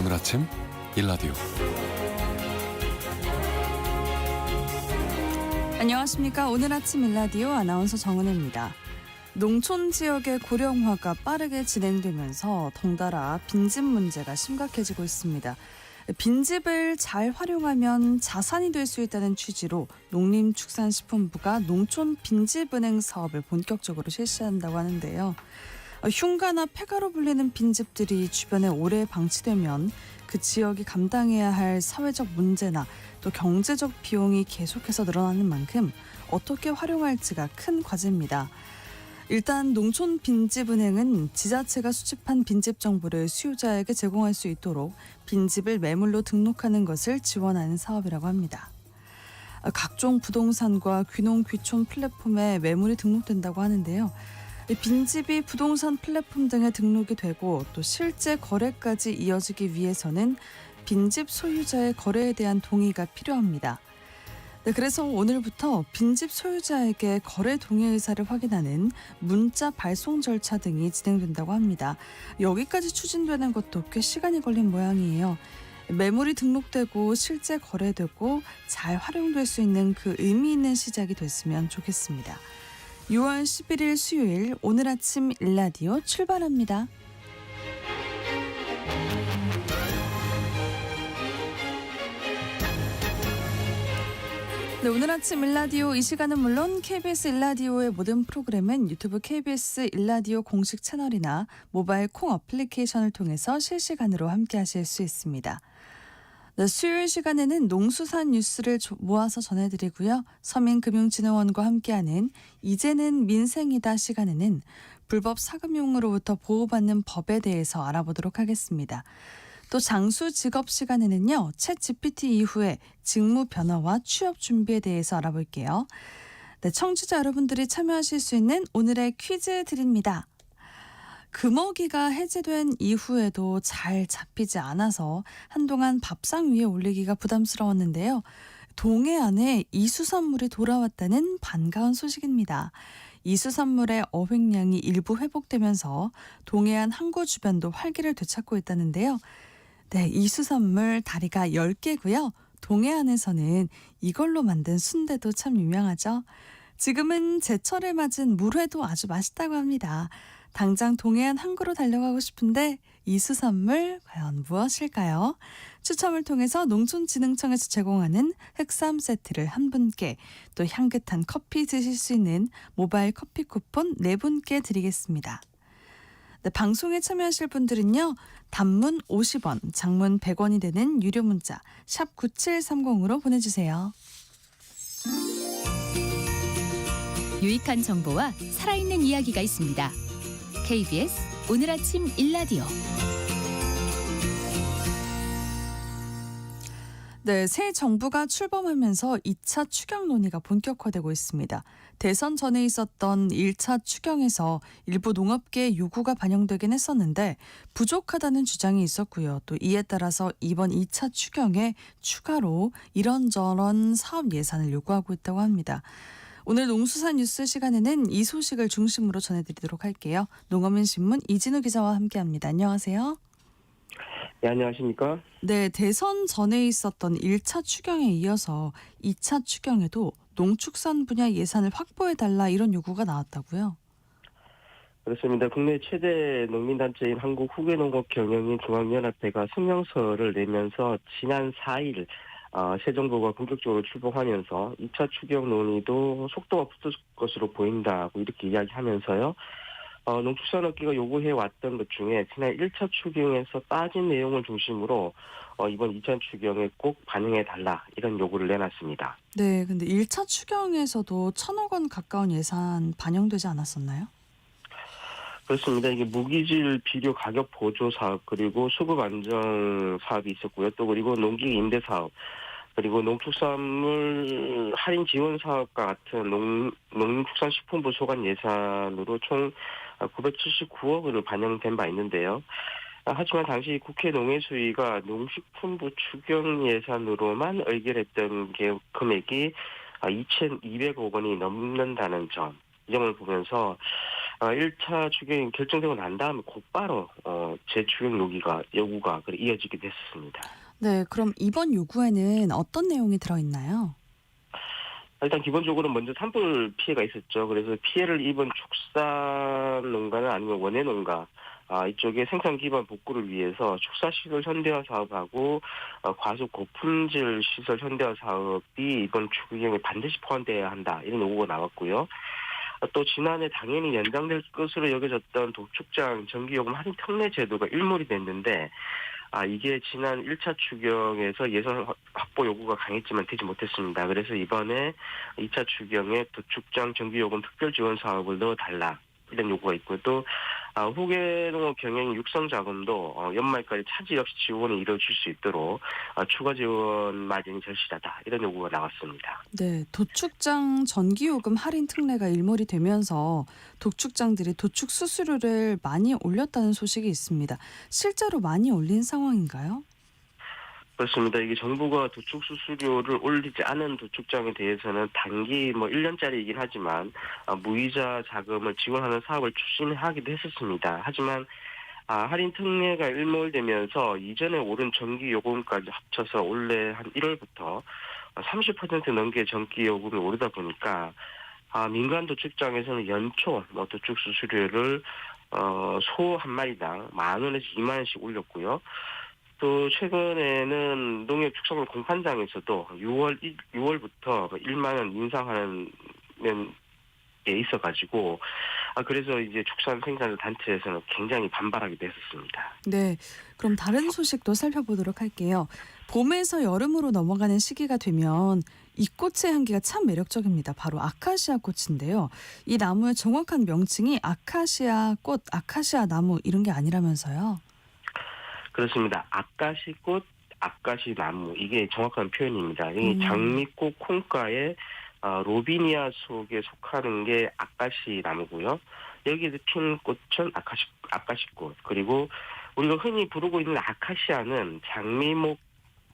오늘 아침 일라디오. 안녕하십니까. 오늘 아침 일라디오 아나운서 정은혜입니다. 농촌 지역의 고령화가 빠르게 진행되면서 덩달아 빈집 문제가 심각해지고 있습니다. 빈집을 잘 활용하면 자산이 될 수 있다는 취지로 농림축산식품부가 농촌 빈집은행 사업을 본격적으로 실시한다고 하는데요. 흉가나 폐가로 불리는 빈집들이 주변에 오래 방치되면 그 지역이 감당해야 할 사회적 문제나 또 경제적 비용이 계속해서 늘어나는 만큼 어떻게 활용할지가 큰 과제입니다. 일단 농촌 빈집은행은 지자체가 수집한 빈집 정보를 수요자에게 제공할 수 있도록 빈집을 매물로 등록하는 것을 지원하는 사업이라고 합니다. 각종 부동산과 귀농 귀촌 플랫폼에 매물이 등록된다고 하는데요. 빈집이 부동산 플랫폼 등에 등록이 되고 또 실제 거래까지 이어지기 위해서는 빈집 소유자의 거래에 대한 동의가 필요합니다. 그래서 오늘부터 빈집 소유자에게 거래 동의 의사를 확인하는 문자 발송 절차 등이 진행된다고 합니다. 여기까지 추진되는 것도 꽤 시간이 걸린 모양이에요. 매물이 등록되고 실제 거래되고 잘 활용될 수 있는 그 의미 있는 시작이 됐으면 좋겠습니다. 6월 11일 수요일 오늘 아침 일라디오 출발합니다. 네, 오늘 아침 일라디오 이 시간은 물론 KBS 일라디오의 모든 프로그램은 유튜브 KBS 일라디오 공식 채널이나 모바일 콩 어플리케이션을 통해서 실시간으로 함께하실 수 있습니다. 네, 수요일 시간에는 농수산 뉴스를 모아서 전해드리고요. 서민금융진흥원과 함께하는 이제는 민생이다 시간에는 불법 사금융으로부터 보호받는 법에 대해서 알아보도록 하겠습니다. 또 장수 직업 시간에는요. 챗 GPT 이후에 직무 변화와 취업 준비에 대해서 알아볼게요. 네, 청취자 여러분들이 참여하실 수 있는 오늘의 퀴즈 드립니다. 금어기가 해제된 이후에도 잘 잡히지 않아서 한동안 밥상 위에 올리기가 부담스러웠는데요. 동해안에 이수산물이 돌아왔다는 반가운 소식입니다. 이수산물의 어획량이 일부 회복되면서 동해안 항구 주변도 활기를 되찾고 있다는데요. 네, 이수산물 다리가 10개고요. 동해안에서는 이걸로 만든 순대도 참 유명하죠. 지금은 제철을 맞은 물회도 아주 맛있다고 합니다. 당장 동해안 항구로 달려가고 싶은데 이 수산물 과연 무엇일까요? 추첨을 통해서 농촌진흥청에서 제공하는 흑삼 세트를 한 분께, 또 향긋한 커피 드실 수 있는 모바일 커피 쿠폰 4분께 드리겠습니다. 네, 방송에 참여하실 분들은요. 단문 50원, 장문 100원이 되는 유료 문자 샵 9730으로 보내주세요. 유익한 정보와 살아있는 이야기가 있습니다. KBS 오늘 아침 일라디오. 네, 새 정부가 출범하면서 2차 추경 논의가 본격화되고 있습니다. 대선 전에 있었던 1차 추경에서 일부 농업계의 요구가 반영되긴 했었는데 부족하다는 주장이 있었고요. 또 이에 따라서 이번 2차 추경에 추가로 이런저런 사업 예산을 요구하고 있다고 합니다. 오늘 농수산 뉴스 시간에는 이 소식을 중심으로 전해드리도록 할게요. 농어민신문 이진우 기자와 함께합니다. 안녕하세요. 네, 안녕하십니까? 네, 대선 전에 있었던 1차 추경에 이어서 2차 추경에도 농축산 분야 예산을 확보해달라 이런 요구가 나왔다고요? 그렇습니다. 국내 최대 농민단체인 한국후계농업경영인 중앙연합회가 성명서를 내면서 지난 4일 새 정부가 본격적으로 출범하면서 2차 추경 논의도 속도가 붙을 것으로 보인다고 이렇게 이야기하면서요. 농축산업계가 요구해왔던 것 중에 지난 1차 추경에서 빠진 내용을 중심으로 이번 2차 추경에 꼭 반영해달라 이런 요구를 내놨습니다. 네, 근데 1차 추경에서도 1,000억 원 가까운 예산 반영되지 않았었나요? 그렇습니다. 이게 무기질 비료 가격 보조 사업, 그리고 수급 안정 사업이 있었고요. 또 그리고 농기 임대 사업, 그리고 농축산물 할인 지원 사업과 같은 농림축산식품부 소관 예산으로 총 979억 원을 반영된 바 있는데요. 하지만 당시 국회 농해수위가 농식품부 추경 예산으로만 의결했던 금액이 2,200억 원이 넘는다는 점, 이 점을 보면서 1차 추경이 결정되고 난 다음에 곧바로 재추경 요구가 이어지게 됐었습니다. 네, 그럼 이번 요구에는 어떤 내용이 들어있나요? 일단 기본적으로 먼저 산불 피해가 있었죠. 그래서 피해를 입은 축산 농가는 아니면 원예 농가 이쪽에 생산 기반 복구를 위해서 축사시설 현대화 사업하고 과수 고품질 시설 현대화 사업이 이번 추경에 반드시 포함돼야 한다 이런 요구가 나왔고요. 또 지난해 당연히 연장될 것으로 여겨졌던 도축장 전기요금 할인 특례 제도가 일몰이 됐는데 이게 지난 1차 추경에서 예산 확보 요구가 강했지만 되지 못했습니다. 그래서 이번에 2차 추경에 도축장 전기요금 특별 지원 사업을 넣어달라. 이런 요구가 있고 또 후계농업 경영 육성 자금도 연말까지 차질 없이 지원이 이루어질 수 있도록 추가 지원 마련이 절실하다. 이런 요구가 나왔습니다. 네, 도축장 전기요금 할인 특례가 일몰이 되면서 도축장들이 도축 수수료를 많이 올렸다는 소식이 있습니다. 실제로 많이 올린 상황인가요? 그렇습니다. 이게 정부가 도축 수수료를 올리지 않은 도축장에 대해서는 단기 1년짜리이긴 하지만 무이자 자금을 지원하는 사업을 추진하기도 했었습니다. 하지만 할인 특례가 일몰되면서 이전에 오른 전기 요금까지 합쳐서 올해 한 1월부터 30% 넘게 전기 요금이 오르다 보니까 민간 도축장에서는 연초 도축 수수료를 소 한 마리당 10,000원에서 20,000원씩 올렸고요. 또 최근에는 농협축산물 공판장에서도 6월부터 1만 원 인상하는 게 있어가지고 그래서 이제 축산 생산자 단체에서는 굉장히 반발하기도 했었습니다. 네, 그럼 다른 소식도 살펴보도록 할게요. 봄에서 여름으로 넘어가는 시기가 되면 이 꽃의 향기가 참 매력적입니다. 바로 아카시아 꽃인데요. 이 나무의 정확한 명칭이 아카시아 꽃, 아카시아 나무 이런 게 아니라면서요? 그렇습니다. 아카시꽃, 아카시나무 이게 정확한 표현입니다. 이 장미꽃 콩가의 로비니아 속에 속하는 게 아카시나무고요. 여기에서 핀 꽃은 아카시꽃 그리고 우리가 흔히 부르고 있는 아카시아는 장미목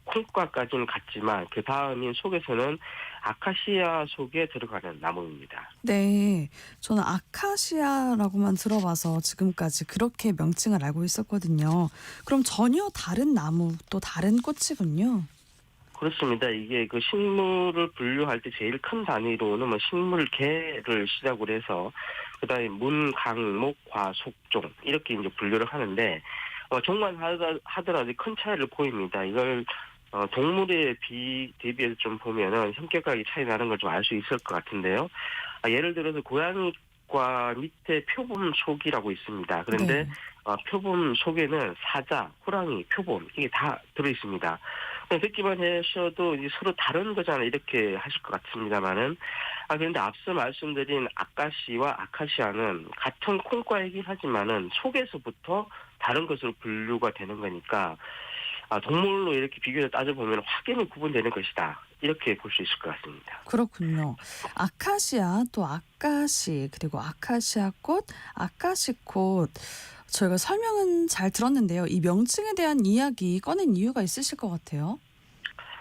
콩과까지는 같지만 그 다음인 속에서는 아카시아 속에 들어가는 나무입니다. 네, 저는 아카시아라고만 들어봐서 지금까지 그렇게 명칭을 알고 있었거든요. 그럼 전혀 다른 나무 또 다른 꽃이군요. 그렇습니다. 이게 그 식물을 분류할 때 제일 큰 단위로는 식물계를 시작으로 해서 그다음에 문, 강, 목, 과, 속, 종 이렇게 이제 분류를 하는데 종만 하더라도 큰 차이를 보입니다. 이걸 동물에 대비해서 좀 보면은 성격하게 차이 나는 걸 좀 알 수 있을 것 같은데요. 예를 들어서 고양이과 밑에 표범 속이라고 있습니다. 그런데 네. 표범 속에는 사자, 호랑이, 표범 이게 다 들어 있습니다. 듣기만 하셔도 이제 서로 다른 거잖아요. 이렇게 하실 것 같습니다만은 그런데 앞서 말씀드린 아카시와 아카시아는 같은 콩과이긴 하지만은 속에서부터 다른 것으로 분류가 되는 거니까 동물로 이렇게 비교해서 따져보면 확연히 구분되는 것이다. 이렇게 볼 수 있을 것 같습니다. 그렇군요. 아카시아 또 아카시 그리고 아카시아 꽃, 아카시꽃 저희가 설명은 잘 들었는데요. 이 명칭에 대한 이야기 꺼낸 이유가 있으실 것 같아요.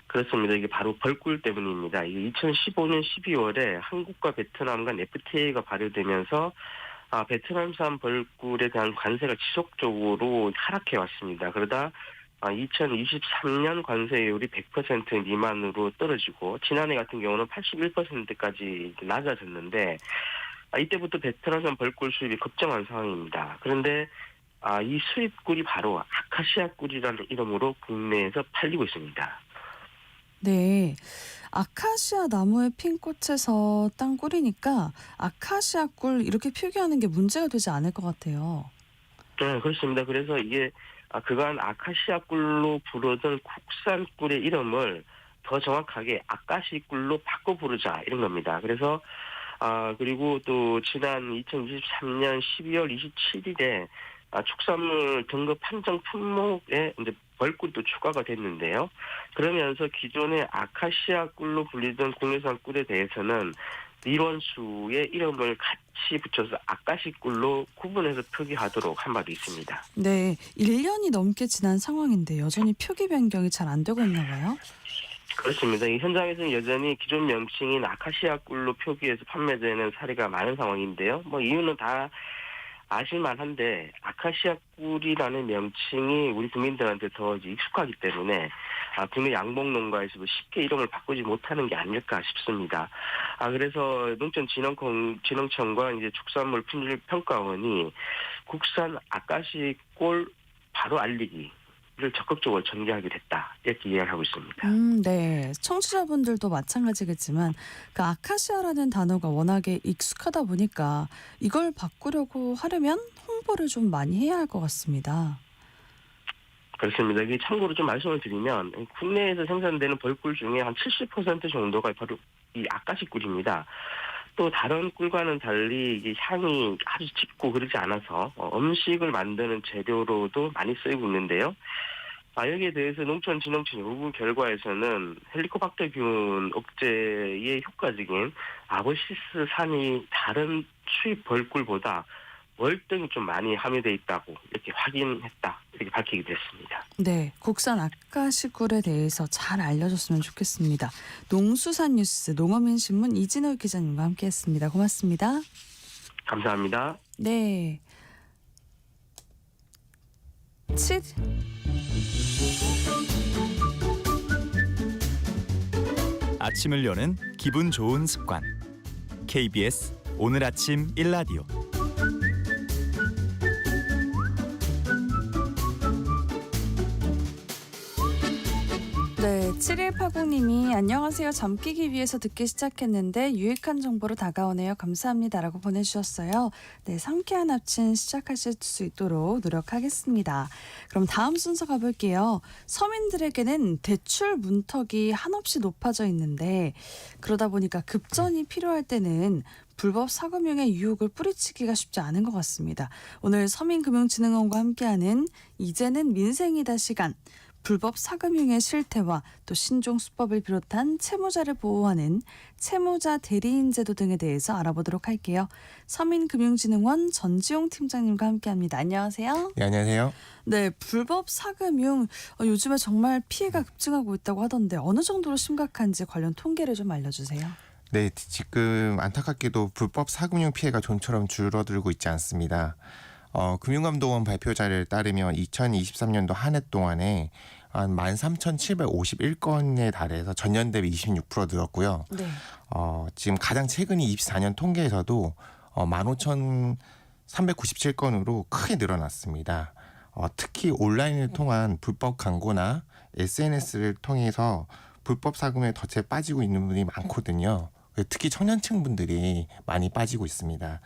그렇습니다. 이게 바로 벌꿀 때문입니다. 이게 2015년 12월에 한국과 베트남 간 FTA가 발효되면서 베트남산 벌꿀에 대한 관세가 지속적으로 하락해 왔습니다. 그러다 2023년 관세율이 100% 미만으로 떨어지고 지난해 같은 경우는 81%까지 낮아졌는데 이때부터 베트남산 벌꿀 수입이 급증한 상황입니다. 그런데 이 수입꿀이 바로 아카시아 꿀이라는 이름으로 국내에서 팔리고 있습니다. 네. 아카시아 나무의 핀 꽃에서 딴 꿀이니까 아카시아 꿀 이렇게 표기하는 게 문제가 되지 않을 것 같아요. 네, 그렇습니다. 그래서 이게 그간 아카시아 꿀로 부르던 국산 꿀의 이름을 더 정확하게 아카시 꿀로 바꿔 부르자 이런 겁니다. 그래서 그리고 또 지난 2023년 12월 27일에 축산물 등급 판정 품목에 이제 벌꿀도 추가가 됐는데요. 그러면서 기존의 아카시아 꿀로 불리던 국내산 꿀에 대해서는 밀원수의 이름을 같이 붙여서 아카시 꿀로 구분해서 표기하도록 한 바도 있습니다. 네, 1년이 넘게 지난 상황인데 여전히 표기 변경이 잘 안 되고 있나 봐요. 그렇습니다. 이 현장에서는 여전히 기존 명칭인 아카시아 꿀로 표기해서 판매되는 사례가 많은 상황인데요. 뭐 이유는 다 아실만한데 아카시아 꿀이라는 명칭이 우리 국민들한테 더 이제 익숙하기 때문에 국내 양봉 농가에서도 쉽게 이름을 바꾸지 못하는 게 아닐까 싶습니다. 그래서 농촌진흥청과 이제 축산물 품질 평가원이 국산 아카시 꿀 바로 알리기를 적극적으로 전개하게 됐다 이렇게 이야기를 하고 있습니다. 네. 청취자분들도 마찬가지겠지만 그 아카시아라는 단어가 워낙에 익숙하다 보니까 이걸 바꾸려고 하려면 홍보를 좀 많이 해야 할 것 같습니다. 그렇습니다. 이게 참고로 좀 말씀을 드리면 국내에서 생산되는 벌꿀 중에 한 70% 정도가 바로 이 아카시 꿀입니다. 또 다른 꿀과는 달리 이게 향이 아주 짙고 그러지 않아서 음식을 만드는 재료로도 많이 쓰이고 있는데요. 여기에 대해서 농촌진흥청 연구 결과에서는 헬리코박터균 억제에 효과적인 아버시스산이 다른 수입 벌꿀보다 월등히 좀 많이 함유돼 있다고 이렇게 확인했다 이렇게 밝히게 됐습니다. 네. 국산 아카시 꿀에 대해서 잘 알려줬으면 좋겠습니다. 농수산뉴스 농어민신문 이진호 기자님과 함께했습니다. 고맙습니다. 감사합니다. 네. 아침을 여는 기분 좋은 습관. KBS 오늘 아침 일라디오. 네, 7180님이 안녕하세요. 잠 끼기 위해서 듣기 시작했는데 유익한 정보로 다가오네요. 감사합니다라고 보내주셨어요. 네, 상쾌한 아침 시작하실 수 있도록 노력하겠습니다. 그럼 다음 순서 가볼게요. 서민들에게는 대출 문턱이 한없이 높아져 있는데 그러다 보니까 급전이 필요할 때는 불법 사금융의 유혹을 뿌리치기가 쉽지 않은 것 같습니다. 오늘 서민금융진흥원과 함께하는 이제는 민생이다 시간. 불법 사금융의 실태와 또 신종수법을 비롯한 채무자를 보호하는 채무자 대리인 제도 등에 대해서 알아보도록 할게요. 서민금융진흥원 전지용 팀장님과 함께합니다. 안녕하세요. 네, 안녕하세요. 네, 불법 사금융 요즘에 정말 피해가 급증하고 있다고 하던데 어느 정도로 심각한지 관련 통계를 좀 알려주세요. 네, 지금 안타깝게도 불법 사금융 피해가 좀처럼 줄어들고 있지 않습니다. 금융감독원 발표 자료에 따르면 2023년도 한 해 동안에 한 13,751건에 달해서 전년 대비 26% 늘었고요. 네. 지금 가장 최근이 24년 통계에서도 15,397건으로 크게 늘어났습니다. 특히 온라인을 통한 불법 광고나 SNS를 통해서 불법 사금에 덫에 빠지고 있는 분이 많거든요. 특히 청년층 분들이 많이 빠지고 있습니다.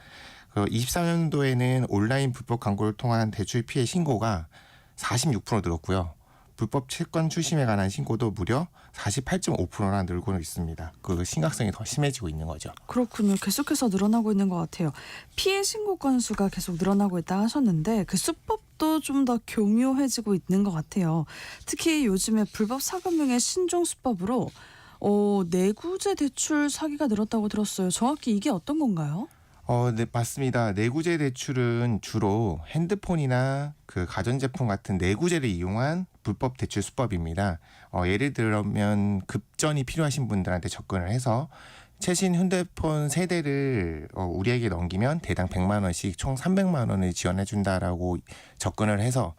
24년도에는 온라인 불법 광고를 통한 대출 피해 신고가 46% 늘었고요. 불법 채권 출심에 관한 신고도 무려 48.5%나 늘고 있습니다. 그 심각성이 더 심해지고 있는 거죠. 그렇군요. 계속해서 늘어나고 있는 것 같아요. 피해 신고 건수가 계속 늘어나고 있다 하셨는데 그 수법도 좀 더 교묘해지고 있는 것 같아요. 특히 요즘에 불법 사금융의 신종 수법으로 내구재 대출 사기가 늘었다고 들었어요. 정확히 이게 어떤 건가요? 네, 맞습니다. 내구재 대출은 주로 핸드폰이나 그 가전제품 같은 내구재를 이용한 불법 대출 수법입니다. 예를 들면 급전이 필요하신 분들한테 접근을 해서 최신 휴대폰 세대를 우리에게 넘기면 대당 100만 원씩 총 300만 원을 지원해 준다라고 접근을 해서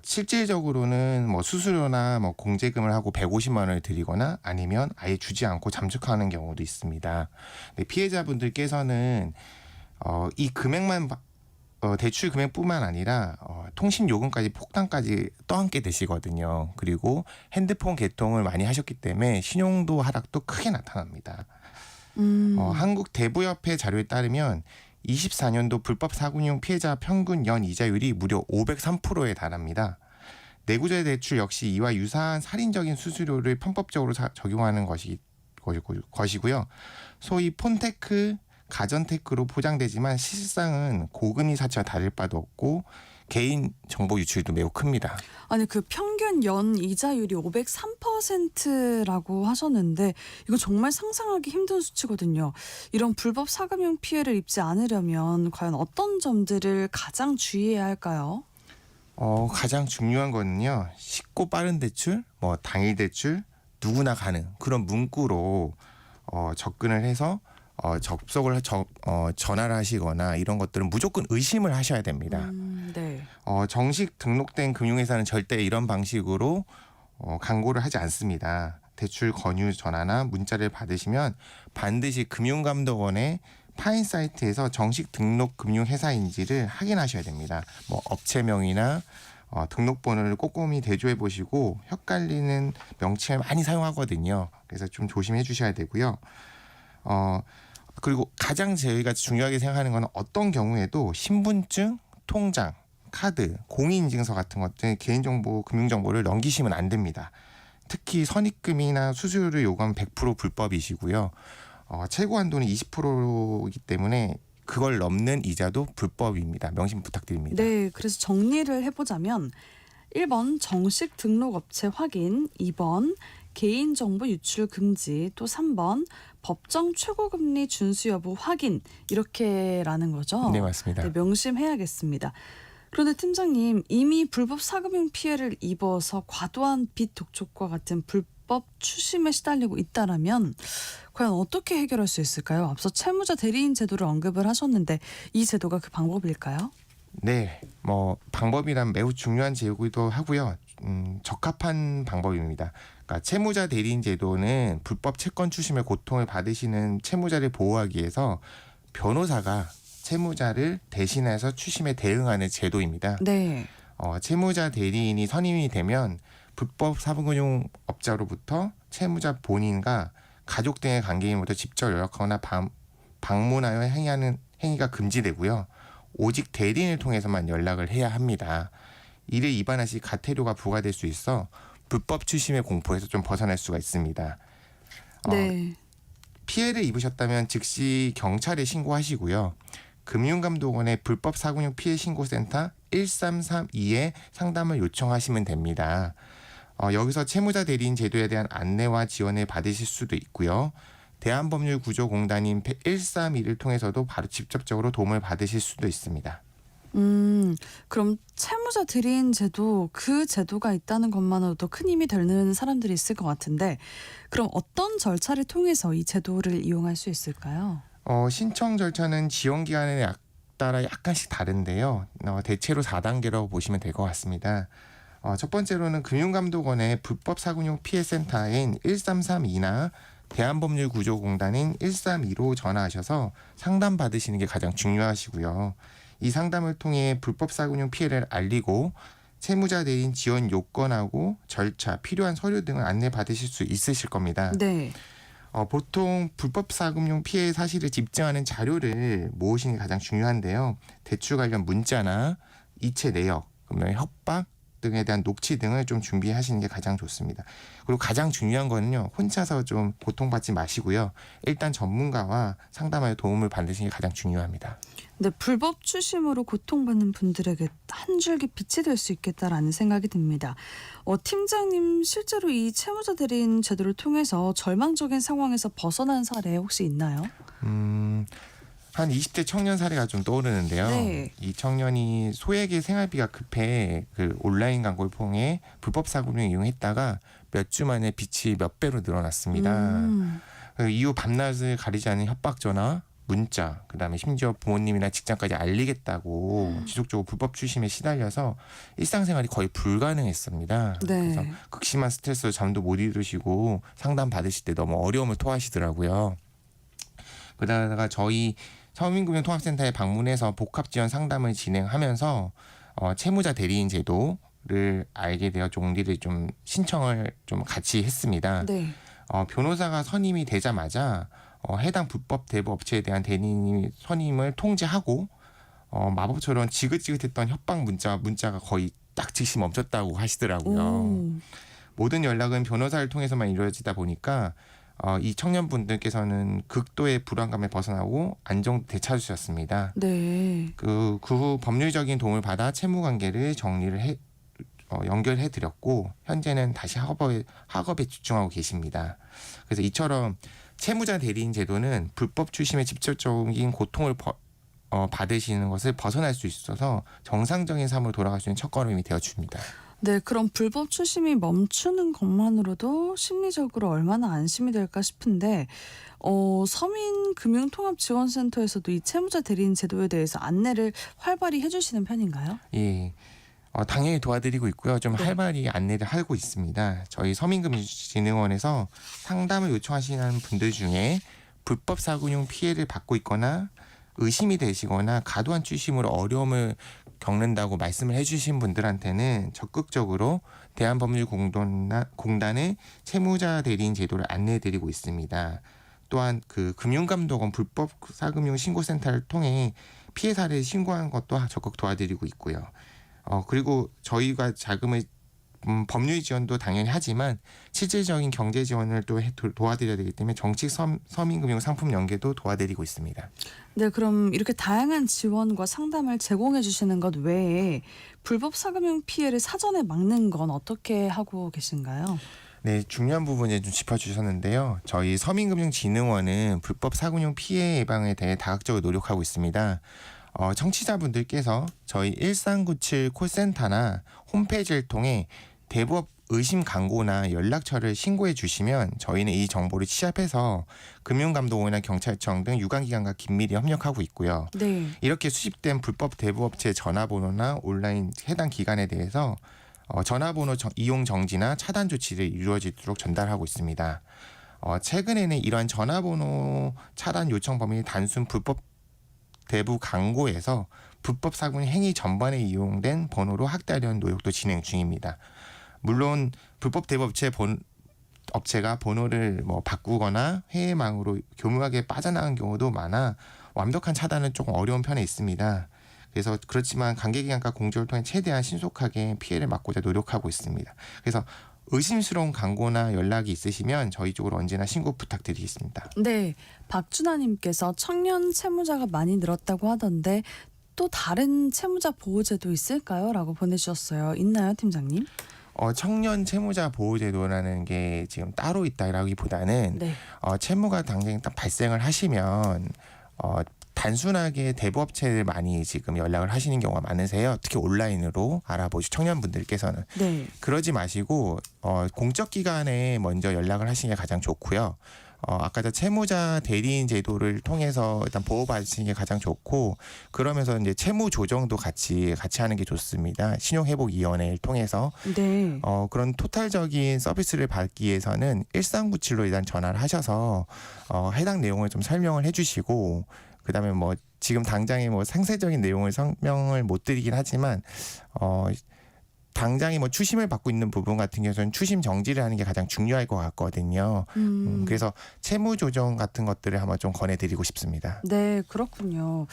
실질적으로는 뭐 수수료나 뭐 공제금을 하고 150만 원을 드리거나 아니면 아예 주지 않고 잠적하는 경우도 있습니다. 네, 피해자분들께서는 이 금액만 대출 금액뿐만 아니라 통신 요금까지 폭탄까지 떠안게 되시거든요. 그리고 핸드폰 개통을 많이 하셨기 때문에 신용도 하락도 크게 나타납니다. 한국 대부협회 자료에 따르면 24년도 불법 사금융 피해자 평균 연 이자율이 무려 503%에 달합니다. 내구재 대출 역시 이와 유사한 살인적인 수수료를 편법적으로 적용하는 것이고요. 소위 폰테크, 가전테크로 포장되지만 실상은 고금리 사채와 다를 바도 없고 개인 정보 유출도 매우 큽니다. 아니 그 평균 연 이자율이 503%라고 하셨는데 이거 정말 상상하기 힘든 수치거든요. 이런 불법 사금융 피해를 입지 않으려면 과연 어떤 점들을 가장 주의해야 할까요? 가장 중요한 거는요. 쉽고 빠른 대출, 당일 대출, 누구나 가는 그런 문구로 접근을 해서 접속을 전화를 하시거나 이런 것들은 무조건 의심을 하셔야 됩니다. 네. 정식 등록된 금융회사는 절대 이런 방식으로 광고를 하지 않습니다. 대출 권유 전화나 문자를 받으시면 반드시 금융감독원의 파인 사이트에서 정식 등록 금융회사인지를 확인하셔야 됩니다. 뭐 업체명이나 등록번호를 꼼꼼히 대조해 보시고 헷갈리는 명칭을 많이 사용하거든요. 그래서 좀 조심해 주셔야 되고요. 그리고 가장 저희가 중요하게 생각하는 건 어떤 경우에도 신분증, 통장, 카드, 공인인증서 같은 것들 개인정보, 금융정보를 넘기시면 안 됩니다. 특히 선입금이나 수수료를 요구하면 100% 불법이시고요. 최고 한도는 20%이기 때문에 그걸 넘는 이자도 불법입니다. 명심 부탁드립니다. 네, 그래서 정리를 해보자면 1번 정식 등록업체 확인, 2번 개인정보 유출 금지, 또 3번 법정 최고금리 준수 여부 확인 이렇게라는 거죠. 네, 맞습니다. 네, 명심해야겠습니다. 그런데 팀장님, 이미 불법 사금융 피해를 입어서 과도한 빚 독촉과 같은 불법 추심에 시달리고 있다라면 과연 어떻게 해결할 수 있을까요? 앞서 채무자 대리인 제도를 언급을 하셨는데 이 제도가 그 방법일까요? 네, 방법이란 매우 중요한 제도이기도 하고요. 적합한 방법입니다. 그러니까 채무자 대리인 제도는 불법 채권 추심의 고통을 받으시는 채무자를 보호하기 위해서 변호사가 채무자를 대신해서 추심에 대응하는 제도입니다. 네. 채무자 대리인이 선임이 되면 불법 사금융업자로부터 채무자 본인과 가족 등의 관계인부터 직접 연락하거나 방문하여 행위하는 행위가 금지되고요. 오직 대리인을 통해서만 연락을 해야 합니다. 이를 위반하시 가태료가 부과될 수 있어 불법 추심의 공포에서 좀 벗어날 수가 있습니다. 네. 피해를 입으셨다면 즉시 경찰에 신고하시고요. 금융감독원의 불법 사금융 피해 신고센터 1332에 상담을 요청하시면 됩니다. 여기서 채무자 대리인 제도에 대한 안내와 지원을 받으실 수도 있고요. 대한법률구조공단인 131을 통해서도 바로 직접적으로 도움을 받으실 수도 있습니다. 그럼 채무자 대리인 제도, 그 제도가 있다는 것만으로도 큰 힘이 되는 사람들이 있을 것 같은데 그럼 어떤 절차를 통해서 이 제도를 이용할 수 있을까요? 신청 절차는 지원 기간에 따라 약간씩 다른데요. 대체로 4단계라고 보시면 될 것 같습니다. 첫 번째로는 금융감독원의 불법 사금융 피해 센터인 1332나 대한법률구조공단인 132로 전화하셔서 상담 받으시는 게 가장 중요하시고요. 이 상담을 통해 불법 사금융 피해를 알리고 채무자 대리인 지원 요건하고 절차, 필요한 서류 등을 안내 받으실 수 있으실 겁니다. 네. 보통 불법 사금융 피해 사실을 입증하는 자료를 모으시는 게 가장 중요한데요. 대출 관련 문자나 이체 내역, 그러면 협박 등에 대한 녹취 등을 좀 준비하시는 게 가장 좋습니다. 그리고 가장 중요한 거는요. 혼자서 좀 고통받지 마시고요. 일단 전문가와 상담하여 도움을 받으시는 게 가장 중요합니다. 근데 불법 추심으로 고통받는 분들에게 한 줄기 빛이 될 수 있겠다라는 생각이 듭니다. 팀장님, 실제로 이 채무자 대리인 제도를 통해서 절망적인 상황에서 벗어난 사례 혹시 있나요? 한 20대 청년 사례가 좀 떠오르는데요. 네. 이 청년이 소액의 생활비가 급해 그 온라인 광고를 통해 불법 사금융을 이용했다가 몇 주 만에 빚이 몇 배로 늘어났습니다. 그 이후 밤낮을 가리지 않는 협박 전화, 문자, 그다음에 심지어 부모님이나 직장까지 알리겠다고 지속적으로 불법 추심에 시달려서 일상생활이 거의 불가능했습니다. 네. 그래서 극심한 스트레스로 잠도 못 이루시고 상담 받으실 때 너무 어려움을 토하시더라고요. 그러다가 저희 서민금융통합센터에 방문해서 복합지원 상담을 진행하면서 채무자 대리인 제도를 알게 되어 종리를 좀 신청을 좀 같이 했습니다. 네. 변호사가 선임이 되자마자 해당 불법 대부 업체에 대한 대리인 선임을 통지하고 마법처럼 지긋지긋했던 협박 문자가 거의 딱 즉시 멈췄다고 하시더라고요. 모든 연락은 변호사를 통해서만 이루어지다 보니까 이 청년분들께서는 극도의 불안감에 벗어나고 안정 되찾으셨습니다. 네. 그 후 법률적인 도움을 받아 채무 관계를 정리를 연결해 드렸고 현재는 다시 학업에 집중하고 계십니다. 그래서 이처럼 채무자 대리인 제도는 불법 추심의 직접적인 고통을 받으시는 것을 벗어날 수 있어서 정상적인 삶으로 돌아갈 수 있는 첫걸음이 되어줍니다. 네, 그럼 불법 추심이 멈추는 것만으로도 심리적으로 얼마나 안심이 될까 싶은데 서민금융통합지원센터에서도 이 채무자 대리인 제도에 대해서 안내를 활발히 해주시는 편인가요? 예. 당연히 도와드리고 있고요. 좀 네. 활발히 안내를 하고 있습니다. 저희 서민금융진흥원에서 상담을 요청하시는 분들 중에 불법 사금융 피해를 받고 있거나 의심이 되시거나 과도한 추심으로 어려움을 겪는다고 말씀을 해주신 분들한테는 적극적으로 대한법률공단의 채무자 대리인 제도를 안내해드리고 있습니다. 또한 그 금융감독원 불법 사금융 신고센터를 통해 피해 사례를 신고하는 것도 적극 도와드리고 있고요. 그리고 저희가 자금을 법률 지원도 당연히 하지만 실질적인 경제 지원을 또 도와드려야 되기 때문에 정책 서민금융 상품 연계도 도와드리고 있습니다. 네, 그럼 이렇게 다양한 지원과 상담을 제공해 주시는 것 외에 불법 사금융 피해를 사전에 막는 건 어떻게 하고 계신가요? 네, 중요한 부분을 좀 짚어주셨는데요. 저희 서민금융진흥원은 불법 사금융 피해 예방에 대해 다각적으로 노력하고 있습니다. 청취자분들께서 저희 1397 콜센터나 홈페이지를 통해 대부업 의심 광고나 연락처를 신고해 주시면 저희는 이 정보를 취합해서 금융감독원이나 경찰청 등 유관기관과 긴밀히 협력하고 있고요. 네. 이렇게 수집된 불법 대부업체 전화번호나 온라인 해당 기관에 대해서 전화번호 이용 정지나 차단 조치를 이루어지도록 전달하고 있습니다. 최근에는 이러한 전화번호 차단 요청 범위 단순 불법 대부 광고에서 불법 사금 행위 전반에 이용된 번호로 확대하려는 노력도 진행 중입니다. 물론 불법 대부 업체가 번호를 바꾸거나 해외망으로 교묘하게 빠져나간 경우도 많아 완벽한 차단은 조금 어려운 편에 있습니다. 그래서 그렇지만 관계기관과 공조를 통해 최대한 신속하게 피해를 막고자 노력하고 있습니다. 그래서 의심스러운 광고나 연락이 있으시면 저희 쪽으로 언제나 신고 부탁드리겠습니다. 네, 박준하님께서 청년 채무자가 많이 늘었다고 하던데 또 다른 채무자 보호제도 있을까요? 라고 보내주셨어요. 있나요, 팀장님? 청년 채무자 보호제도라는 게 지금 따로 있다라기보다는 네. 채무가 당장에 딱 발생을 하시면 단순하게 대부업체를 많이 지금 연락을 하시는 경우가 많으세요. 특히 온라인으로 알아보시 청년분들께서는. 네. 그러지 마시고 공적 기관에 먼저 연락을 하시는 게 가장 좋고요. 아까 저 채무자 대리인 제도를 통해서 일단 보호받으시는 게 가장 좋고, 그러면서 이제 채무 조정도 같이 하는 게 좋습니다. 신용회복위원회를 통해서. 네. 그런 토탈적인 서비스를 받기 위해서는 1397로 일단 전화를 하셔서 해당 내용을 좀 설명을 해주시고, 그다음에 지금 당장에 상세적인 내용을 설명을 못 드리긴 하지만 당장에 추심을 받고 있는 부분 같은 경우는 추심 정지를 하는 게 가장 중요할 것 같거든요. 그래서 채무 조정 같은 것들을 한번 좀 권해드리고 싶습니다. 네, 그렇군요.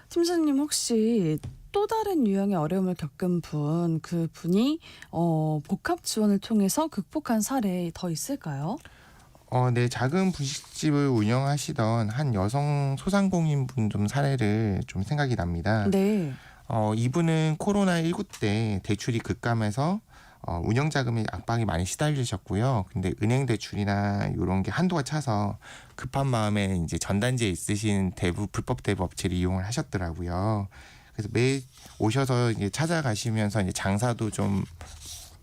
팀장님 혹시 또 다른 유형의 어려움을 겪은 그 분이 복합 지원을 통해서 극복한 사례 더 있을까요? 네, 작은 분식집을 운영하시던 한 여성 소상공인 분 좀 사례를 좀 생각이 납니다. 네. 이분은 코로나19 때 대출이 급감해서 운영 자금이 압박이 많이 시달리셨고요. 근데 은행 대출이나 이런 게 한도가 차서 급한 마음에 이제 전단지에 있으신 불법 대부 업체를 이용을 하셨더라고요. 그래서 매일 오셔서 이제 찾아가시면서 이제 장사도 좀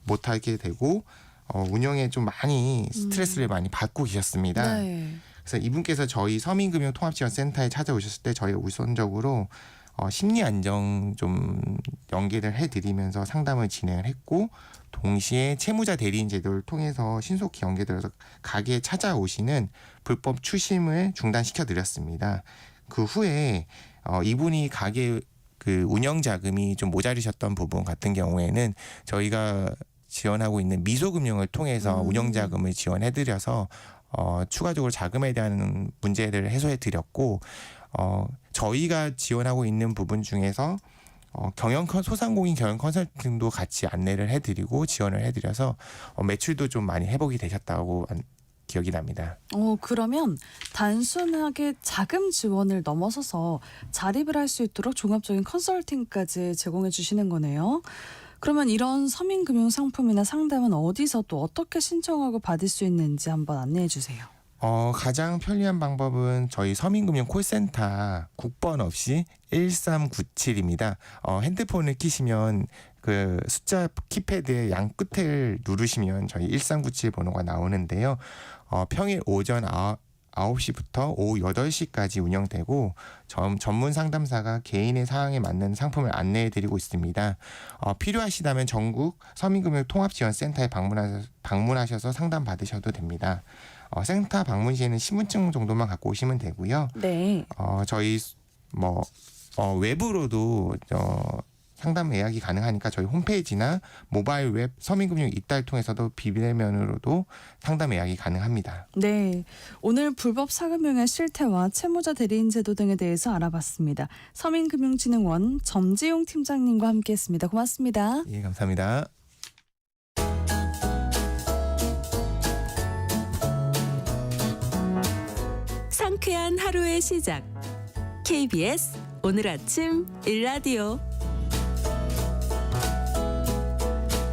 못하게 되고 운영에 좀 많이 스트레스를 많이 받고 계셨습니다. 네. 그래서 이분께서 저희 서민금융통합지원센터에 찾아오셨을 때 저희가 우선적으로 심리 안정 좀 연계를 해드리면서 상담을 진행을 했고, 동시에 채무자 대리인 제도를 통해서 신속히 연계되어서 가게에 찾아오시는 불법 추심을 중단시켜 드렸습니다. 그 후에 이분이 가게 그 운영 자금이 좀 모자르셨던 부분 같은 경우에는 저희가 지원하고 있는 미소금융을 통해서 운영 자금을 지원해드려서 추가적으로 자금에 대한 문제들을 해소해드렸고, 저희가 지원하고 있는 부분 중에서 소상공인 경영 컨설팅도 같이 안내를 해드리고 지원을 해드려서 매출도 좀 많이 회복이 되셨다고 기억이 납니다. 그러면 단순하게 자금 지원을 넘어서서 자립을 할 수 있도록 종합적인 컨설팅까지 제공해 주시는 거네요. 그러면 이런 서민금융 상품이나 상담은 어디서 또 어떻게 신청하고 받을 수 있는지 한번 안내해 주세요. 가장 편리한 방법은 저희 서민금융 콜센터 국번 없이 1397입니다. 핸드폰을 키시면 그 숫자 키패드의 양 끝을 누르시면 저희 1397 번호가 나오는데요. 평일 오전 9시부터 오후 8시까지 운영되고 전문 상담사가 개인의 사항에 맞는 상품을 안내해드리고 있습니다. 필요하시다면 전국 서민금융 통합지원센터에 방문하셔서 상담 받으셔도 됩니다. 센터 방문 시에는 신분증 정도만 갖고 오시면 되고요. 네. 저희 외부로도 상담 예약이 가능하니까 저희 홈페이지나 모바일 웹 서민금융 이달 통해서도 비대면으로도 상담 예약이 가능합니다. 네, 오늘 불법 사금융의 실태와 채무자 대리인 제도 등에 대해서 알아봤습니다. 서민금융진흥원 점지용 팀장님과 함께했습니다. 고맙습니다. 예, 감사합니다. 상쾌한 하루의 시작. KBS 오늘 아침 일라디오.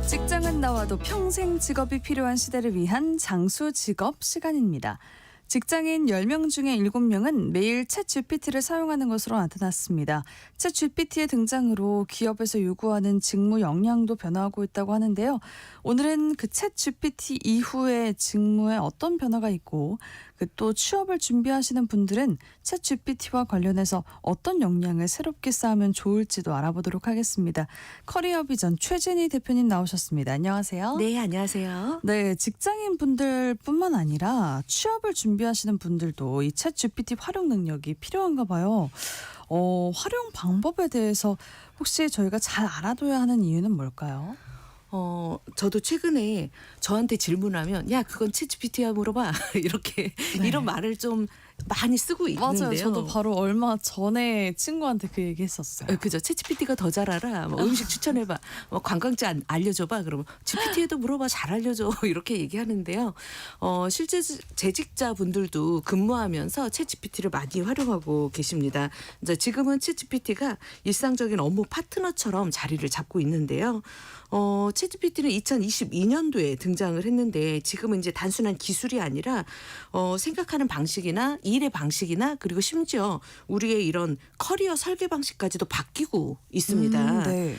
직장은 나와도 평생 직업이 필요한 시대를 위한 장수 직업 시간입니다. 직장인 10명 중에 7명은 매일 챗GPT를 사용하는 것으로 나타났습니다. 챗GPT의 등장으로 기업에서 요구하는 직무 역량도 변화하고 있다고 하는데요. 오늘은 그 챗GPT 이후에 직무에 어떤 변화가 있고 또 취업을 준비하시는 분들은 챗GPT와 관련해서 어떤 역량을 새롭게 쌓으면 좋을지도 알아보도록 하겠습니다. 커리어 비전 최진희 대표님 나오셨습니다. 안녕하세요. 네, 안녕하세요. 네, 직장인 분들뿐만 아니라 취업을 준비하시는 분들도 이 챗GPT 활용 능력이 필요한가 봐요. 활용 방법에 대해서 혹시 저희가 잘 알아둬야 하는 이유는 뭘까요? 저도 최근에 저한테 질문하면 야 그건 챗GPT야 물어봐 이렇게 네. 이런 말을 좀 많이 쓰고 있는데요. 맞아요. 저도 바로 얼마 전에 친구한테 그 얘기했었어요. 그죠. 챗GPT가 더 잘 알아. 뭐 음식 추천해봐. 뭐 관광지 알려줘봐. 그러면 GPT에도 물어봐. 잘 알려줘. 이렇게 얘기하는데요. 실제 재직자분들도 근무하면서 챗GPT를 많이 활용하고 계십니다. 이제 지금은 챗GPT가 일상적인 업무 파트너처럼 자리를 잡고 있는데요. 챗GPT는 2022년도에 등장을 했는데 지금은 이제 단순한 기술이 아니라 생각하는 방식이나 일의 방식이나 그리고 심지어 우리의 이런 커리어 설계 방식까지도 바뀌고 있습니다. 네.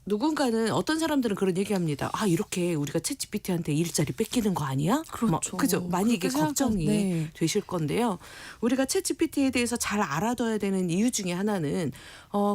누군가는 어떤 사람들은 그런 얘기합니다. 아 이렇게 우리가 챗GPT한테 일자리 뺏기는 거 아니야? 그렇죠. 그죠. 많이 이게 그렇게 걱정이 네. 되실 건데요. 우리가 챗GPT에 대해서 잘 알아둬야 되는 이유 중에 하나는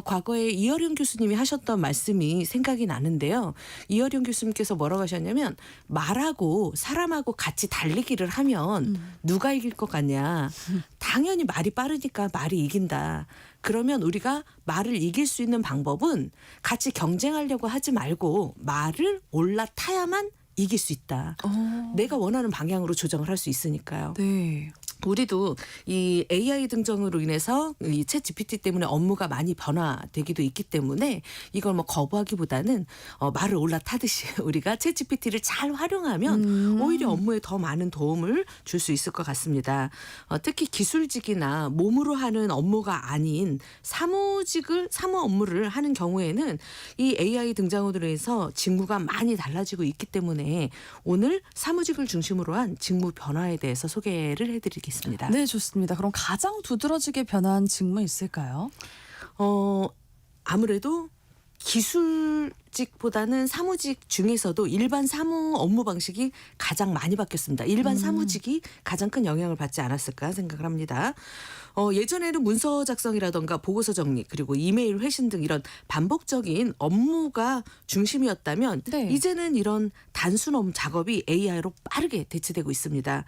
과거에 이어령 교수님이 하셨던 말씀이 생각이 나는데요. 이어령 교수님께서 뭐라고 하셨냐면 말하고 사람하고 같이 달리기를 하면 누가 이길 것 같냐. 당연히 말이 빠르니까 말이 이긴다. 그러면 우리가 말을 이길 수 있는 방법은 같이 경쟁하려고 하지 말고 말을 올라타야만 이길 수 있다. 내가 원하는 방향으로 조정을 할 수 있으니까요. 네. 우리도 이 AI 등장으로 인해서 이 챗GPT 때문에 업무가 많이 변화되기도 있기 때문에 이걸 뭐 거부하기보다는 말을 올라타듯이 우리가 챗GPT를 잘 활용하면 오히려 업무에 더 많은 도움을 줄 수 있을 것 같습니다. 특히 기술직이나 몸으로 하는 업무가 아닌 사무 업무를 하는 경우에는 이 AI 등장으로 인해서 직무가 많이 달라지고 있기 때문에 오늘 사무직을 중심으로 한 직무 변화에 대해서 소개를 해드리겠습니다. 네, 좋습니다. 그럼 가장 두드러지게 변한 직무 있을까요? 아무래도 기술직보다는 사무직 중에서도 일반 사무 업무 방식이 가장 많이 바뀌었습니다. 일반 사무직이 가장 큰 영향을 받지 않았을까 생각을 합니다. 예전에는 문서 작성이라던가 보고서 정리 그리고 이메일 회신 등 이런 반복적인 업무가 중심이었다면 네. 이제는 이런 단순 업무 작업이 AI로 빠르게 대체되고 있습니다.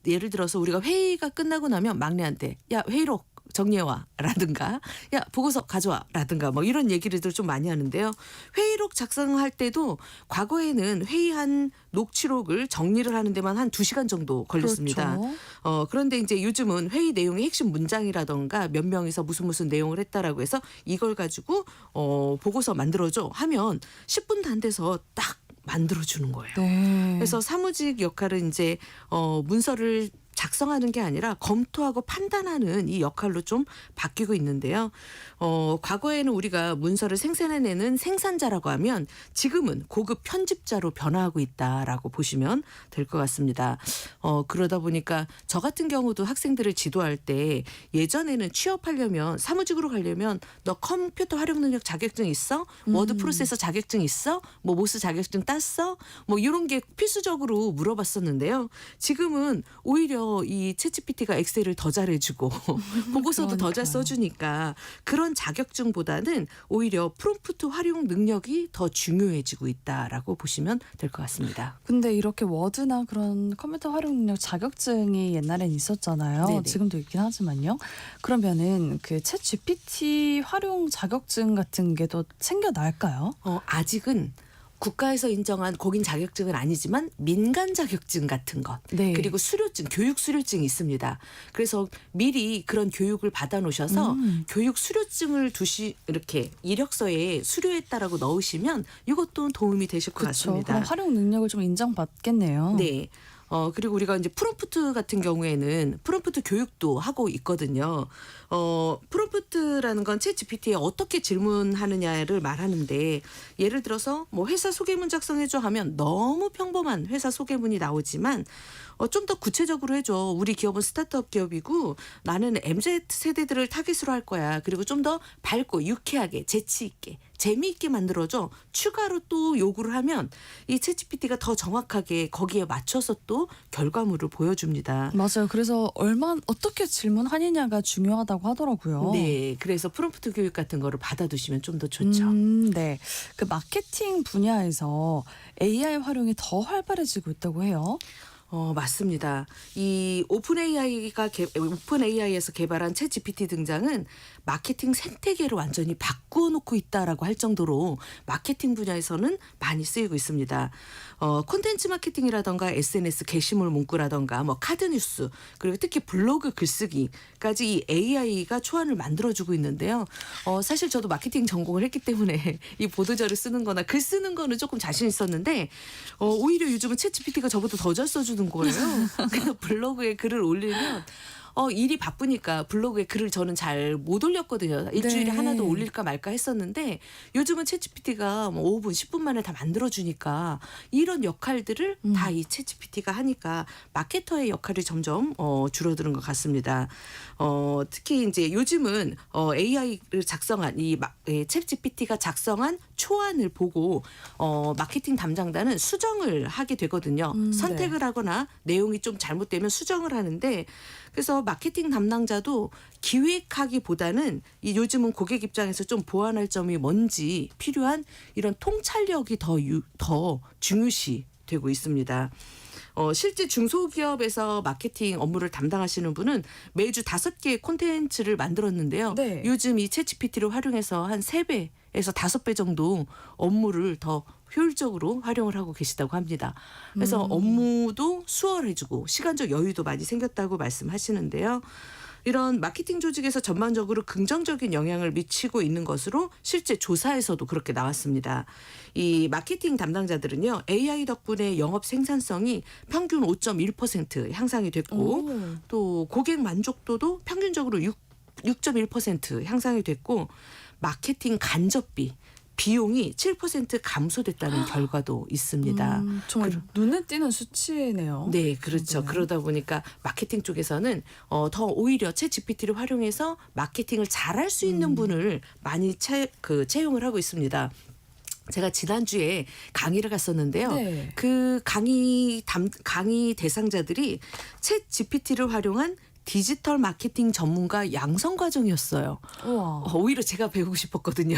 예를 들어서 우리가 회의가 끝나고 나면 막내한테 야 회의록 정리해와 라든가 야 보고서 가져와 라든가 뭐 이런 얘기를 좀 많이 하는데요. 회의록 작성할 때도 과거에는 회의한 녹취록을 정리를 하는 데만 한 2시간 정도 걸렸습니다. 그렇죠. 그런데 이제 요즘은 회의 내용의 핵심 문장이라던가 몇 명이서 무슨 내용을 했다라고 해서 이걸 가지고 보고서 만들어줘 하면 10분도 안 돼서 딱 만들어주는 거예요. 네. 그래서 사무직 역할은 이제 문서를 작성하는 게 아니라 검토하고 판단하는 이 역할로 좀 바뀌고 있는데요. 과거에는 우리가 문서를 생산해내는 생산자라고 하면 지금은 고급 편집자로 변화하고 있다라고 보시면 될 것 같습니다. 그러다 보니까 저 같은 경우도 학생들을 지도할 때 예전에는 취업하려면 사무직으로 가려면 너 컴퓨터 활용 능력 자격증 있어? 워드 프로세서 자격증 있어? 뭐 모스 자격증 땄어? 뭐 이런 게 필수적으로 물어봤었는데요. 지금은 오히려 이 챗GPT가 엑셀을 더 잘해주고 보고서도 더 잘 그러니까요. 써주니까 그런 자격증보다는 오히려 프롬프트 활용 능력이 더 중요해지고 있다라고 보시면 될 것 같습니다. 근데 이렇게 워드나 그런 컴퓨터 활용 능력 자격증이 옛날엔 있었잖아요. 네네. 지금도 있긴 하지만요. 그러면은 그 챗 GPT 활용 자격증 같은 게 더 챙겨 날까요? 아직은 국가에서 인정한 공인 자격증은 아니지만 민간 자격증 같은 것 네. 그리고 수료증, 교육 수료증이 있습니다. 그래서 미리 그런 교육을 받아 놓으셔서 교육 수료증을 이렇게 이력서에 수료했다라고 넣으시면 이것도 도움이 되실 것 그렇죠. 같습니다. 그럼 활용 능력을 좀 인정받겠네요. 네. 그리고 우리가 이제 프롬프트 같은 경우에는 프롬프트 교육도 하고 있거든요. 프롬프트라는 건 챗 GPT에 어떻게 질문하느냐를 말하는데 예를 들어서 뭐 회사 소개문 작성해줘 하면 너무 평범한 회사 소개문이 나오지만 좀 더 구체적으로 해줘. 우리 기업은 스타트업 기업이고 나는 MZ 세대들을 타깃으로 할 거야. 그리고 좀 더 밝고 유쾌하게 재치 있게 재미있게 만들어줘. 추가로 또 요구를 하면 이 챗 GPT가 더 정확하게 거기에 맞춰서 또 결과물을 보여줍니다. 맞아요. 그래서 어떻게 질문하느냐가 중요하다고 하더라고요. 네, 그래서 프롬프트 교육 같은 거를 받아두시면 좀 더 좋죠. 네. 그 마케팅 분야에서 AI 활용이 더 활발해지고 있다고 해요. 맞습니다. 이 오픈AI에서 개발한 챗 GPT 등장은 마케팅 생태계를 완전히 바꾸어 놓고 있다라고 할 정도로 마케팅 분야에서는 많이 쓰이고 있습니다. 콘텐츠 마케팅이라던가 SNS 게시물 문구라던가 뭐 카드 뉴스 그리고 특히 블로그 글쓰기까지 이 AI가 초안을 만들어주고 있는데요. 사실 저도 마케팅 전공을 했기 때문에 이 보도자를 쓰는 거나 글 쓰는 거는 조금 자신 있었는데 오히려 요즘은 챗 GPT가 저보다 더 잘 써주는 거예요. 그래서 블로그에 글을 올리면 일이 바쁘니까 블로그에 글을 저는 잘 못 올렸거든요. 일주일에 네. 하나도 올릴까 말까 했었는데 요즘은 챗GPT가 뭐 5분, 10분 만에 다 만들어주니까 이런 역할들을 다 이 챗GPT가 하니까 마케터의 역할이 점점 줄어드는 것 같습니다. 특히 이제 요즘은 AI를 작성한 챗GPT가 작성한 초안을 보고 마케팅 담당자는 수정을 하게 되거든요. 선택을 하거나 내용이 좀 잘못되면 수정을 하는데 그래서 마케팅 담당자도 기획하기보다는 요즘은 고객 입장에서 좀 보완할 점이 뭔지 필요한 이런 통찰력이 더 중요시 되고 있습니다. 실제 중소기업에서 마케팅 업무를 담당하시는 분은 매주 5개의 콘텐츠를 만들었는데요. 네. 요즘 이 챗GPT를 활용해서 한 3배에서 5배 정도 업무를 더 효율적으로 활용을 하고 계시다고 합니다. 그래서 업무도 수월해지고 시간적 여유도 많이 생겼다고 말씀하시는데요. 이런 마케팅 조직에서 전반적으로 긍정적인 영향을 미치고 있는 것으로 실제 조사에서도 그렇게 나왔습니다. 이 마케팅 담당자들은요. AI 덕분에 영업 생산성이 평균 5.1% 향상이 됐고 또 고객 만족도도 평균적으로 6.1% 향상이 됐고 마케팅 간접비 비용이 7% 감소됐다는 결과도 있습니다. 정말 눈에 띄는 수치네요. 네, 그렇죠. 정도면. 그러다 보니까 마케팅 쪽에서는 더 오히려 챗 GPT를 활용해서 마케팅을 잘할 수 있는 분을 많이 채용을 하고 있습니다. 제가 지난주에 강의를 갔었는데요. 네. 그 강의 대상자들이 챗 GPT를 활용한 디지털 마케팅 전문가 양성 과정이었어요. 우와. 오히려 제가 배우고 싶었거든요.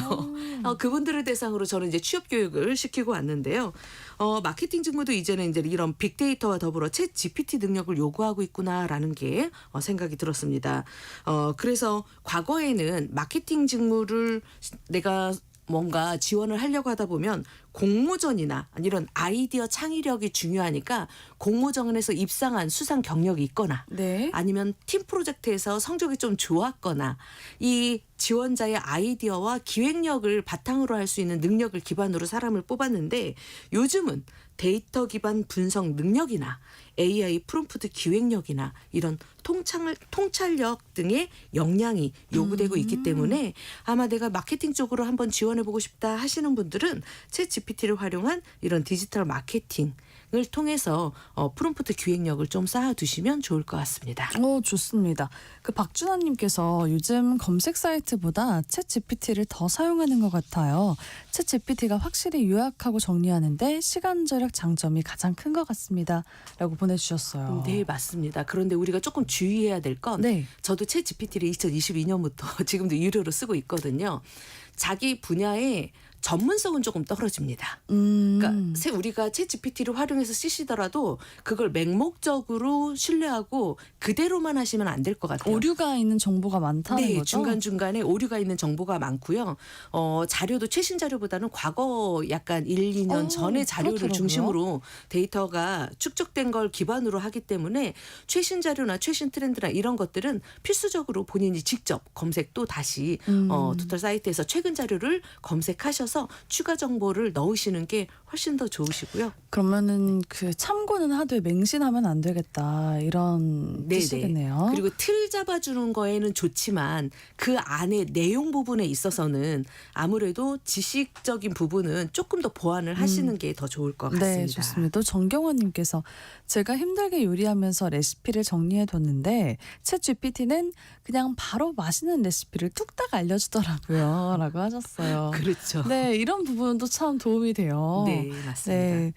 그분들을 대상으로 저는 이제 취업 교육을 시키고 왔는데요. 마케팅 직무도 이제는 이제 이런 빅데이터와 더불어 챗 GPT 능력을 요구하고 있구나라는 게 생각이 들었습니다. 그래서 과거에는 마케팅 직무를 내가 뭔가 지원을 하려고 하다 보면 공모전이나 이런 아이디어 창의력이 중요하니까 공모전에서 입상한 수상 경력이 있거나 네. 아니면 팀 프로젝트에서 성적이 좀 좋았거나 이 지원자의 아이디어와 기획력을 바탕으로 할 수 있는 능력을 기반으로 사람을 뽑았는데 요즘은 데이터 기반 분석 능력이나 AI 프롬프트 기획력이나 이런 통찰력 등의 역량이 요구되고 있기 때문에 아마 내가 마케팅 쪽으로 한번 지원해보고 싶다 하시는 분들은 챗 GPT를 활용한 이런 디지털 마케팅을 통해서 프롬프트 기획력을 좀 쌓아두시면 좋을 것 같습니다. 좋습니다. 그 박준하님께서 요즘 검색 사이트보다 챗 GPT를 더 사용하는 것 같아요. 챗 GPT가 확실히 요약하고 정리하는데 시간 절약 장점이 가장 큰 것 같습니다. 라고 보내주셨어요. 네, 맞습니다. 그런데 우리가 조금 주의해야 될 건 네. 저도 챗 GPT를 2022년부터 지금도 유료로 쓰고 있거든요. 자기 분야의 전문성은 조금 떨어집니다. 그러니까 우리가 챗 GPT를 활용해서 쓰시더라도 그걸 맹목적으로 신뢰하고 그대로만 하시면 안 될 것 같아요. 오류가 있는 정보가 많다는 네, 거죠? 중간중간에 오류가 있는 정보가 많고요. 자료도 최신 자료보다는 과거 약간 1, 2년 전의 자료를 그렇더라고요. 중심으로 데이터가 축적된 걸 기반으로 하기 때문에 최신 자료나 최신 트렌드나 이런 것들은 필수적으로 본인이 직접 검색도 다시 토탈 사이트에서 최근 자료를 검색하셔서 추가 정보를 넣으시는 게 훨씬 더 좋으시고요. 그러면은 그 참고는 하되 맹신하면 안 되겠다 이런 네네. 뜻이겠네요. 그리고 틀 잡아주는 거에는 좋지만 그 안에 내용 부분에 있어서는 아무래도 지식적인 부분은 조금 더 보완을 하시는 게 더 좋을 것 같습니다. 네, 좋습니다. 또 정경원님께서 제가 힘들게 요리하면서 레시피를 정리해뒀는데 챗 GPT는 그냥 바로 맛있는 레시피를 뚝딱 알려주더라고요. 라고 하셨어요. 그렇죠. 네, 이런 부분도 참 도움이 돼요. 네, 맞습니다. 네.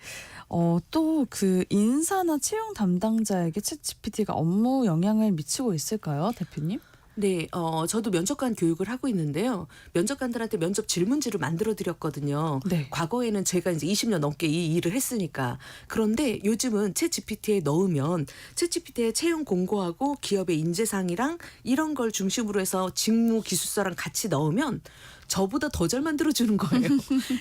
또 그 인사나 채용 담당자에게 챗 GPT가 업무 영향을 미치고 있을까요, 대표님? 네, 저도 면접관 교육을 하고 있는데요. 면접관들한테 면접 질문지를 만들어 드렸거든요. 네. 과거에는 제가 이제 20년 넘게 이 일을 했으니까. 그런데 요즘은 챗 GPT에 넣으면 챗 GPT의 채용 공고하고 기업의 인재상이랑 이런 걸 중심으로 해서 직무 기술서랑 같이 넣으면 저보다 더 잘 만들어주는 거예요.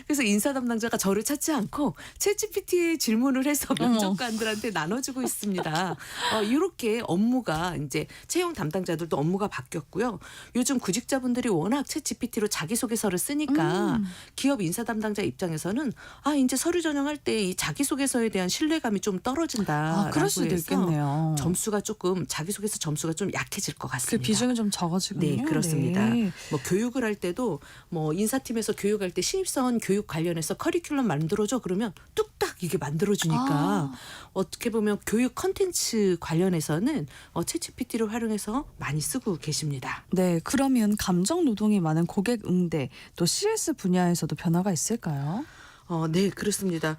그래서 인사 담당자가 저를 찾지 않고 챗 GPT에 질문을 해서 면접관들한테 나눠주고 있습니다. 이렇게 업무가 이제 채용 담당자들도 업무가 바뀌었고요. 요즘 구직자분들이 워낙 챗 GPT로 자기소개서를 쓰니까 기업 인사 담당자 입장에서는 이제 서류 전형할 때 이 자기소개서에 대한 신뢰감이 좀 떨어진다. 그럴 수도 있겠네요. 점수가 조금 자기소개서 점수가 좀 약해질 것 그 같습니다. 비중이 좀 적어지군요. 네, 그렇습니다. 네. 뭐 교육을 할 때도 뭐 인사팀에서 교육할 때 신입사원 교육 관련해서 커리큘럼 만들어줘 그러면 뚝딱 이게 만들어주니까 어떻게 보면 교육 컨텐츠 관련해서는 챗 GPT를 활용해서 많이 쓰고 계십니다. 네, 그러면 감정 노동이 많은 고객 응대 또 CS 분야에서도 변화가 있을까요? 네, 그렇습니다.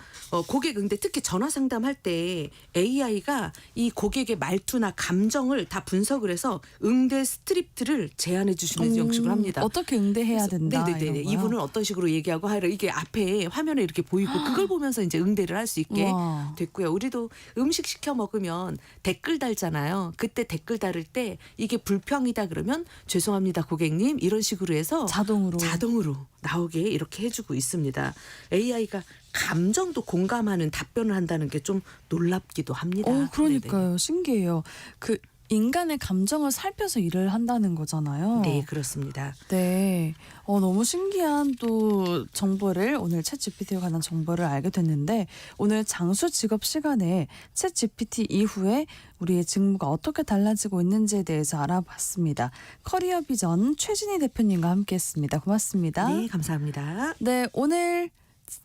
고객 응대 특히 전화 상담할 때 AI가 이 고객의 말투나 감정을 다 분석을 해서 응대 스크립트를 제안해 주시는 형식을 합니다. 어떻게 응대해야 된다. 네네네. 이런 거요? 이분은 어떤 식으로 얘기하고 하라 이게 앞에 화면에 이렇게 보이고 그걸 보면서 이제 응대를 할 수 있게 우와. 됐고요. 우리도 음식 시켜 먹으면 댓글 달잖아요. 그때 댓글 달을 때 이게 불평이다 그러면 죄송합니다 고객님 이런 식으로 해서 자동으로. 나오게 이렇게 해주고 있습니다. AI가 감정도 공감하는 답변을 한다는 게 좀 놀랍기도 합니다. 그러니까요. 신기해요. 그 인간의 감정을 살펴서 일을 한다는 거잖아요. 네, 그렇습니다. 네. 너무 신기한 또 정보를 오늘 챗 GPT에 관한 정보를 알게 됐는데 오늘 장수 직업 시간에 챗 GPT 이후에 우리의 직무가 어떻게 달라지고 있는지에 대해서 알아봤습니다. 커리어 비전 최진희 대표님과 함께했습니다. 고맙습니다. 네, 감사합니다. 네, 오늘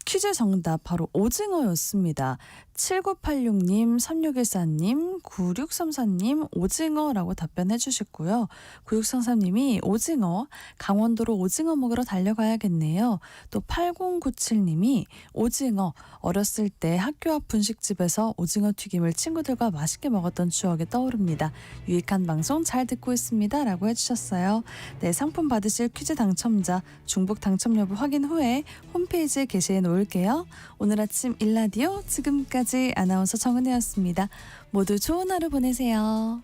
퀴즈 정답 바로 오징어였습니다. 7986님, 3614님, 9634님 오징어라고 답변해 주셨고요. 9633님이 오징어, 강원도로 오징어 먹으러 달려가야겠네요. 또 8097님이 오징어, 어렸을 때 학교 앞 분식집에서 오징어 튀김을 친구들과 맛있게 먹었던 추억이 떠오릅니다. 유익한 방송 잘 듣고 있습니다. 라고 해주셨어요. 네, 상품 받으실 퀴즈 당첨자 중복 당첨 여부 확인 후에 홈페이지에 게시해 놓을게요. 오늘 아침 일라디오 지금까지 아나운서 정은혜였습니다. 모두 좋은 하루 보내세요.